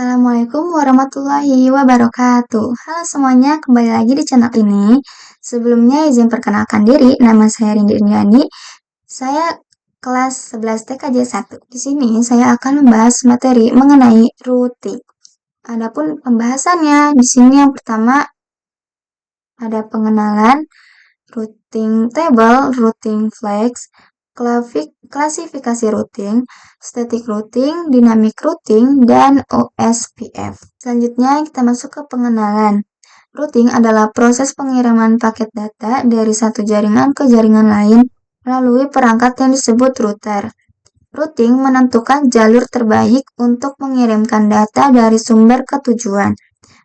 Assalamualaikum warahmatullahi wabarakatuh. Halo semuanya, kembali lagi di channel ini. Sebelumnya izin perkenalkan diri, nama saya Rindi Indiani. Saya kelas 11 TKJ 1. Di sini saya akan membahas materi mengenai routing. Adapun pembahasannya, di sini yang pertama ada pengenalan, routing table, routing flags, klasifikasi routing, static routing, dynamic routing, dan OSPF. Selanjutnya kita masuk ke pengenalan. Routing adalah proses pengiriman paket data dari satu jaringan ke jaringan lain melalui perangkat yang disebut router. Routing menentukan jalur terbaik untuk mengirimkan data dari sumber ke tujuan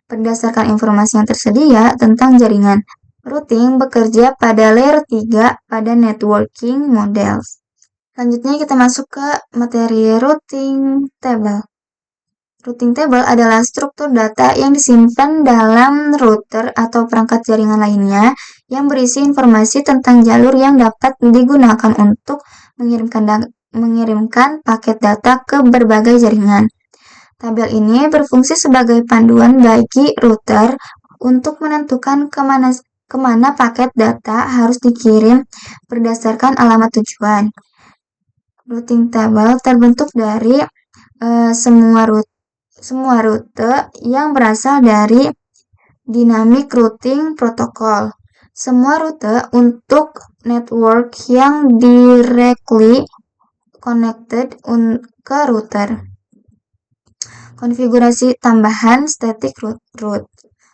berdasarkan informasi yang tersedia tentang jaringan. Routing bekerja pada layer 3 pada networking models. Selanjutnya kita masuk ke materi routing table. Routing table adalah struktur data yang disimpan dalam router atau perangkat jaringan lainnya yang berisi informasi tentang jalur yang dapat digunakan untuk mengirimkan paket data ke berbagai jaringan. Tabel ini berfungsi sebagai panduan bagi router untuk menentukan kemana paket data harus dikirim berdasarkan alamat tujuan. Routing table terbentuk dari semua rute yang berasal dari dynamic routing protocol. Semua rute untuk network yang directly connected ke router. Konfigurasi tambahan static route.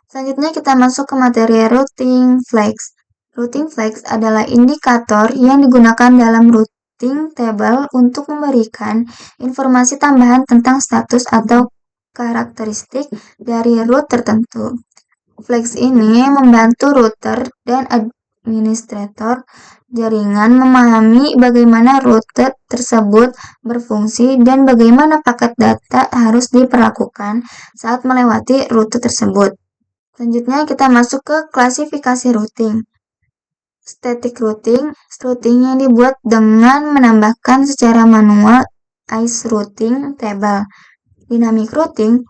Selanjutnya kita masuk ke materi routing flags. Routing flags adalah indikator yang digunakan dalam routing table untuk memberikan informasi tambahan tentang status atau karakteristik dari route tertentu. Flags ini membantu router dan administrator jaringan memahami bagaimana rute tersebut berfungsi dan bagaimana paket data harus diperlakukan saat melewati rute tersebut. Selanjutnya kita masuk ke klasifikasi routing. Static routing yang dibuat dengan menambahkan secara manual ICE routing table. Dynamic routing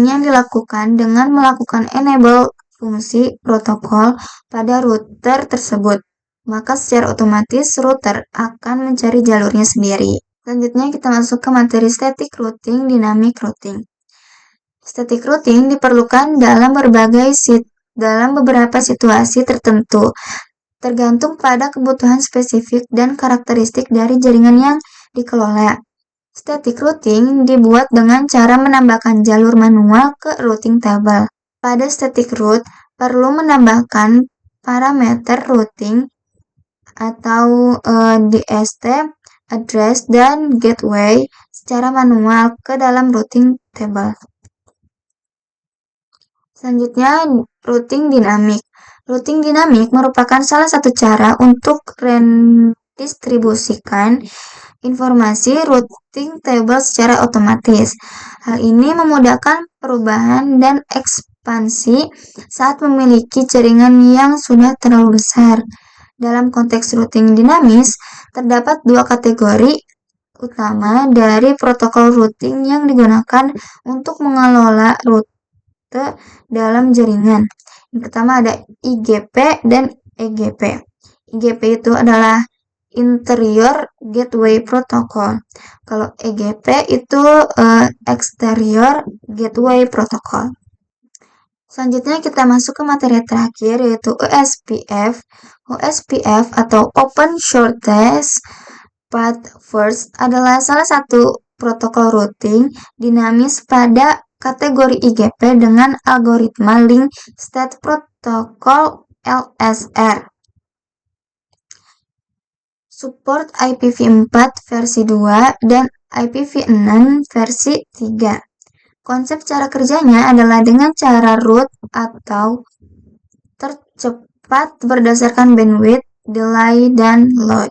yang dilakukan dengan melakukan enable fungsi protokol pada router tersebut. Maka secara otomatis router akan mencari jalurnya sendiri. Selanjutnya kita masuk ke materi static routing, dynamic routing. Static routing diperlukan dalam beberapa situasi tertentu, tergantung pada kebutuhan spesifik dan karakteristik dari jaringan yang dikelola. Static routing dibuat dengan cara menambahkan jalur manual ke routing table. Pada static route, perlu menambahkan parameter routing atau DST, address, dan gateway secara manual ke dalam routing table. Selanjutnya, routing dinamik. Routing dinamik merupakan salah satu cara untuk mendistribusikan informasi routing table secara otomatis. Hal ini memudahkan perubahan dan ekspansi saat memiliki jaringan yang sudah terlalu besar. Dalam konteks routing dinamis, terdapat dua kategori utama dari protokol routing yang digunakan untuk mengelola rute dalam jaringan. Yang pertama ada IGP dan EGP. IGP itu adalah Interior Gateway Protocol. Kalau EGP itu Exterior Gateway Protocol. Selanjutnya kita masuk ke materi terakhir yaitu OSPF. OSPF atau Open Shortest Path First adalah salah satu protokol routing dinamis pada kategori IGP dengan algoritma Link State Protocol LSR. Support IPv4 versi 2 dan IPv6 versi 3. Konsep cara kerjanya adalah dengan cara route atau tercepat berdasarkan bandwidth, delay, dan load.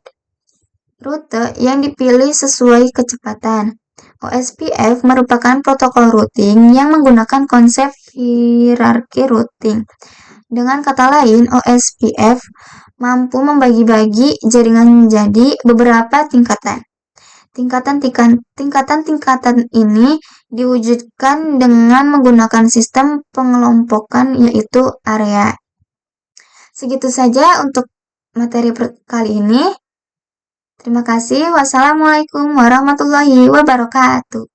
Rute yang dipilih sesuai kecepatan. OSPF merupakan protokol routing yang menggunakan konsep hierarki routing. Dengan kata lain, OSPF mampu membagi-bagi jaringan menjadi beberapa tingkatan. Tingkatan-tingkatan ini diwujudkan dengan menggunakan sistem pengelompokan yaitu area. Segitu saja untuk materi kali ini. Terima kasih. Wassalamualaikum warahmatullahi wabarakatuh.